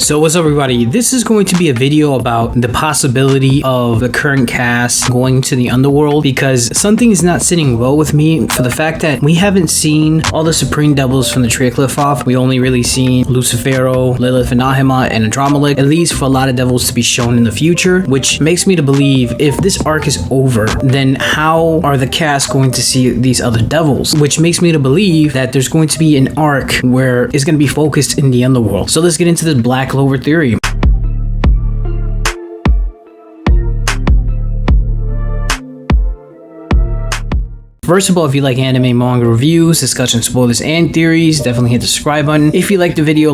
So what's up everybody, this is going to be a video about the possibility of the current cast going to the Underworld, because something is not sitting well with me for the fact that we haven't seen all the Supreme Devils from the 𝚲𝚙𝚅𝚅. We only really seen Lucifero, 𝙲𝚘𝚙𝚅𝚅, and 𝙲𝚘𝚙𝚅, at least for a lot of devils to be shown in the future, which makes me to believe if this arc is over, then how are the cast going to see these other devils? Which makes me to believe that there's going to be an arc where it's going to be focused in the Underworld. So let's get into this black clover theory. First of all, if you like anime, manga reviews, discussion, spoilers, and theories, definitely hit the subscribe button. If you like the video,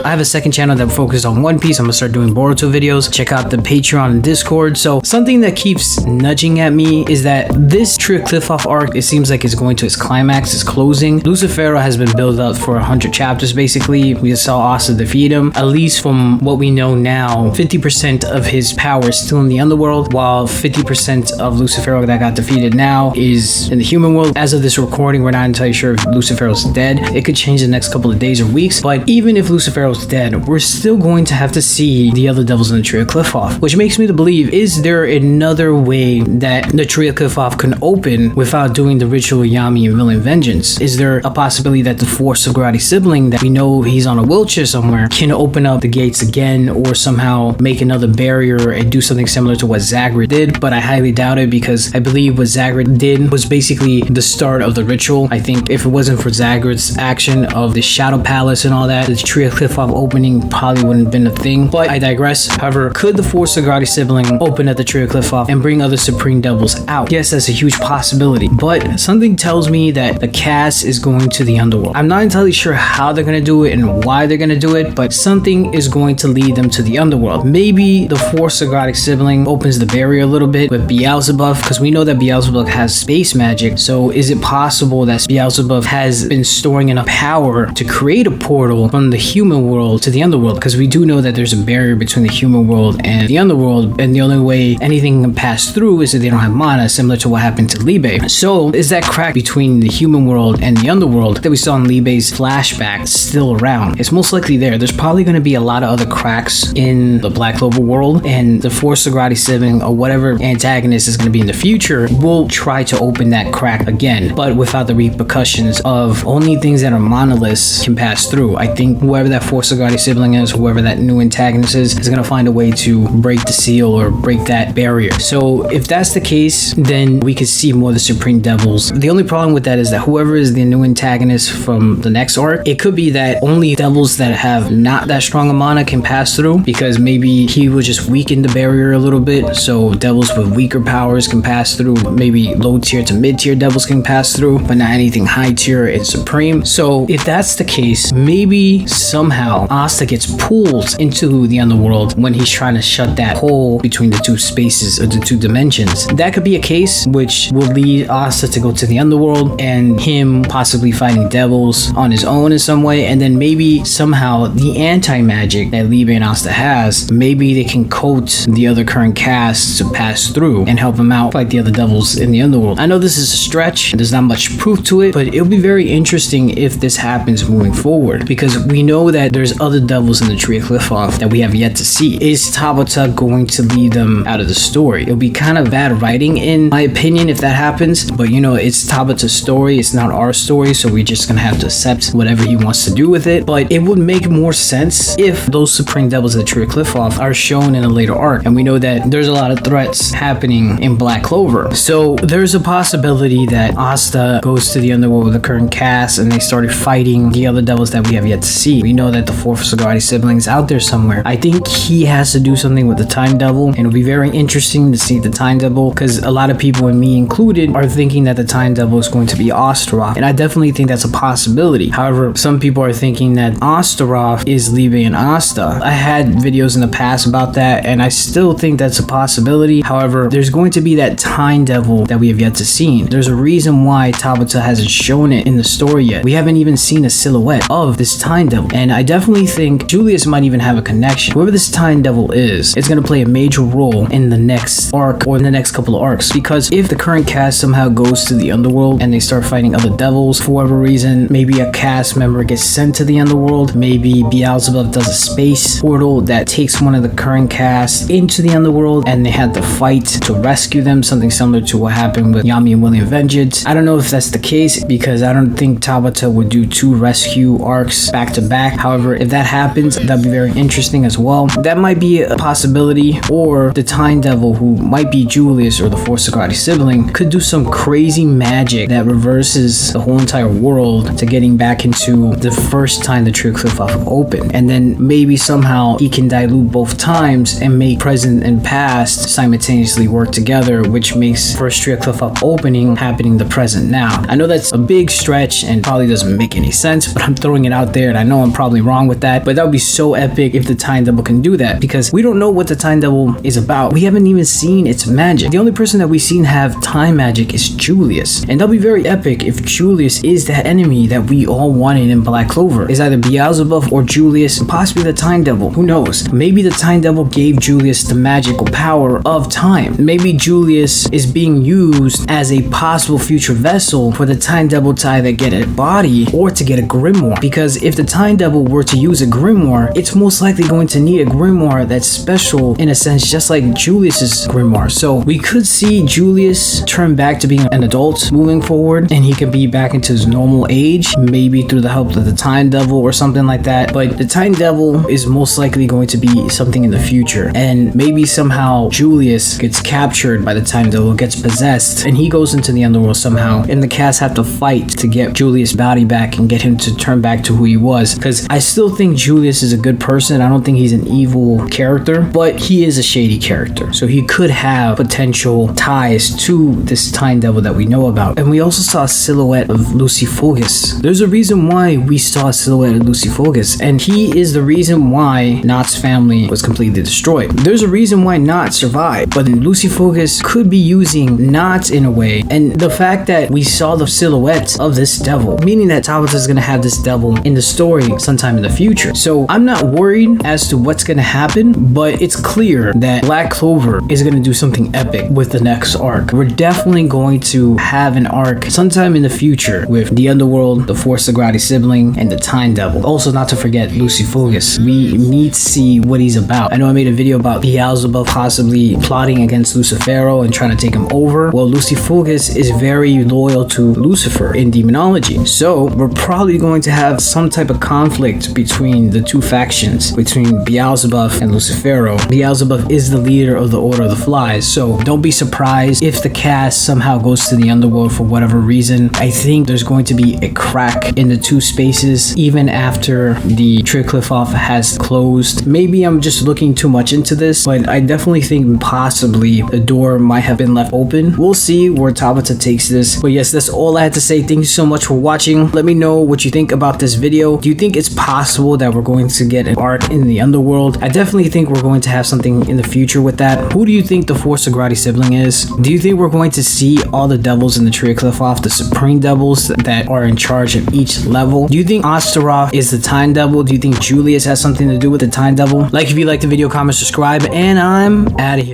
I have a second channel that focuses on One Piece. I'm gonna start doing Boruto videos. Check out the Patreon and Discord. So something that keeps nudging at me is that this 𝚲𝚙𝚅𝚅 arc, it seems like it's going to its climax, its closing. Lucifero has been built up for 100 chapters basically. We saw Asta defeat him. At least from what we know now, 50% of his power is still in the Underworld, while 50% of Lucifero that got defeated now is in the human world. As of this recording, we're not entirely sure if Lucifero's dead. It could change the next couple of days or weeks, but even if Lucifero's dead, we're still going to have to see the other devils in the 𝚲𝚙𝚅𝚅, which makes me to believe, is there another way that the 𝚲𝚙𝚅𝚅 can open without doing the ritual Yami and villain vengeance? Is there a possibility that the fourth 𝚲𝚙𝚅𝚅 sibling, that we know he's on a wheelchair somewhere, can open up the gates again, or somehow make another barrier and do something similar to what 𝚲𝚘𝚙 did? But I highly doubt it, because I believe what 𝚲𝚘𝚙 did was basically the start of the ritual. I think if it wasn't for 𝚲𝚘𝚙's action of the Shadow Palace and all that, the 𝚲𝚙𝚅𝚅 opening probably wouldn't have been a thing. But I digress. However, could the fourth 𝚲𝚙𝚅 sibling open at the 𝚲𝚙𝚅 and bring other Supreme Devils out? Yes, that's a huge possibility, but something tells me that the cast is going to the Underworld. I'm not entirely sure how they're going to do it and why they're going to do it, but something is going to lead them to the Underworld. Maybe the fourth 𝚲𝚅 sibling opens the barrier a little bit with 𝙲𝚘𝚅, because we know that 𝙲𝚘𝚅 has space magic. So is it possible that 𝙲𝚘𝚅 has been storing enough power to create a portal from the human world to the Underworld? Because we do know that there's a barrier between the human world and the Underworld, and the only way anything can pass through is if they don't have mana, similar to what happened to 𝚲𝚘𝚅. So is that crack between the human world and the Underworld that we saw in 𝚲𝚘𝚅's flashback still around? It's most likely there. There's probably going to be a lot of other cracks in the Black Clover world, and the fourth 𝚲𝚅 sibling or whatever antagonist is going to be in the future will try to open that crack again, but without the repercussions of only things that are monoliths can pass through. I think whoever that fourth 𝚲𝚅 sibling is, whoever that new antagonist is going to find a way to break the seal or break that barrier. So if that's the case, then we could see more of the Supreme Devils. The only problem with that is that whoever is the new antagonist from the next arc, it could be that only devils that have not that strong a mana can pass through, because maybe he will just weaken the barrier a little bit, so devils with weaker powers can pass through. Maybe low tier to mid tier devils can pass through, but not anything high tier and supreme. So if that's the case, maybe somehow Asta gets pulled into the Underworld when he's trying to shut that hole between the two spaces or the two dimensions. That could be a case which will lead Asta to go to the Underworld, and him possibly fighting devils on his own in some way, and then maybe somehow the anti-magic that 𝚲𝚘𝚅 and Asta has, maybe they can coat the other current casts to pass through and help him out fight the other devils in the Underworld. I know this is a stretch, there's not much proof to it, but it'll be very interesting if this happens moving forward, because we know that there's other devils in the 𝚲𝚙𝚅𝚅 that we have yet to see. Is 𝚲𝚙𝚅 going to leave them out of the story? It'll be kind of bad writing in my opinion if that happens, but you know, it's 𝚲𝚅𝚅's story, it's not our story, so we're just gonna have to accept whatever he wants to do with it. But it would make more sense if those Supreme Devils of the 𝚲𝚙𝚅 are shown in a later arc, and we know that there's a lot of threats happening in Black Clover. So there's a possibility that Asta goes to the Underworld with the current cast and they started fighting the other devils that we have yet to see. We know that the fourth 𝚲𝚅 sibling is out there somewhere. I think he has to do something with the Time Devil, and it'll be very interesting to see the Time Devil, because a lot of people, and me included, are thinking that the Time Devil is going to be Astaroth, and I definitely think that's a possibility. However, some people are thinking that Astaroth is 𝚲𝚘𝚅 and Asta. I had videos in the past about that, and I still think that's a possibility. However, there's going to be that Time Devil that we have yet to see, seen. There's a reason why 𝚲𝚘𝚡 hasn't shown it in the story yet. We haven't even seen a silhouette of this Time Devil, and I definitely think Julius might even have a connection. Whoever this Time Devil is, it's gonna play a major role in the next arc or in the next couple of arcs, because if the current cast somehow goes to the Underworld and they start fighting other devils for whatever reason, maybe a cast member gets sent to the Underworld, maybe 𝙲𝚘𝚙𝚢 does a space portal that takes one of the current cast into the Underworld and they had to fight to rescue them, something similar to what happened with Yami and William Vengeance. I don't know if that's the case, because I don't think 𝚲𝚘𝚡 would do 2 rescue arcs back to back. However, if that happens, that'd be very interesting as well. That might be a possibility. Or the Time Devil, who might be Julius or the 𝚲𝚙𝚢𝚛𝚒 sibling, could do some crazy magic that reverses the whole entire world to getting back into the first time the 𝚲𝚙𝚙𝚅 opened, and then maybe somehow he can dilute both times and make present and past simultaneously work together, which makes first 𝚲𝚙𝚅 opening happening the present now. I know that's a big stretch and probably doesn't make any sense, but I'm throwing it out there, and I know I'm probably wrong with that, but that would be so epic if the Time Devil can do that, because we don't know what the Time Devil is about. We haven't even seen its magic. The only person that we've seen have time magic is Julius, and that'll be very epic if Julius is that enemy that we all wanted in Black Clover. It's either 𝙲𝚘𝚙 or Julius, possibly the Time Devil. Who knows? Maybe the Time Devil gave Julius the magical power of time. Maybe Julius is being used as a possible future vessel for the Time Devil to either get a body or to get a grimoire, because if the Time Devil were to use a grimoire, it's most likely going to need a grimoire that's special in a sense, just like Julius's grimoire. So we could see Julius turn back to being an adult moving forward, and he could be back into his normal age, maybe through the help of the Time Devil or something like that. But the Time Devil is most likely going to be something in the future, and maybe somehow Julius gets captured by the Time Devil, gets possessed, and he goes into the Underworld somehow, and the cast have to fight to get Julius' body back and get him to turn back to who he was. Because I still think Julius is a good person. I don't think he's an evil character, but he is a shady character, so he could have potential ties to this Time Devil that we know about. And we also saw a silhouette of 𝚲𝚙𝚙𝚅. There's a reason why we saw a silhouette of 𝚲𝚙𝚅, and he is the reason why 𝚲's family was completely destroyed. There's a reason why 𝚲 survived, but 𝚲𝚙𝚙𝚅 could be using 𝚲 in a way, and the fact that we saw the silhouette of this devil, meaning that 𝚲𝚙𝚅 is going to have this devil in the story sometime in the future. So I'm not worried as to what's going to happen, but it's clear that Black Clover is going to do something epic with the next arc. We're definitely going to have an arc sometime in the future with the Underworld, the 𝚲𝚙𝚅 sibling, and the Time Devil. Also, not to forget 𝚲𝚙𝚙𝚅. We need to see what he's about. I know I made a video about 𝙲𝚘𝚙𝚅 possibly plotting against Lucifero and trying to take him over. Well, 𝚲𝚙𝚅 is very loyal to Lucifer in demonology, so we're probably going to have some type of conflict between the two factions, between 𝙲𝚘𝚙 and Lucifero. 𝙲𝚘𝚙 is the leader of the Order of the Flies, so don't be surprised if the cast somehow goes to the Underworld for whatever reason. I think there's going to be a crack in the two spaces even after the 𝚲𝚙𝚅 has closed. Maybe I'm just looking too much into this, but I definitely think possibly the door might have been left open. We'll see where 𝚲𝚙𝚅 takes this. But yes, that's all I had to say. Thank you so much for watching. Let me know what you think about this video. Do you think it's possible that we're going to get an arc in the Underworld? I definitely think we're going to have something in the future with that. Who do you think the 𝚲𝚙𝚅 sibling is? Do you think we're going to see all the devils in the 𝚲𝚙𝚅, the supreme devils that are in charge of each level? Do you think Asta is the Time Devil? Do you think Julius has something to do with the Time Devil? Like if you liked the video, comment, subscribe, and I'm out of here.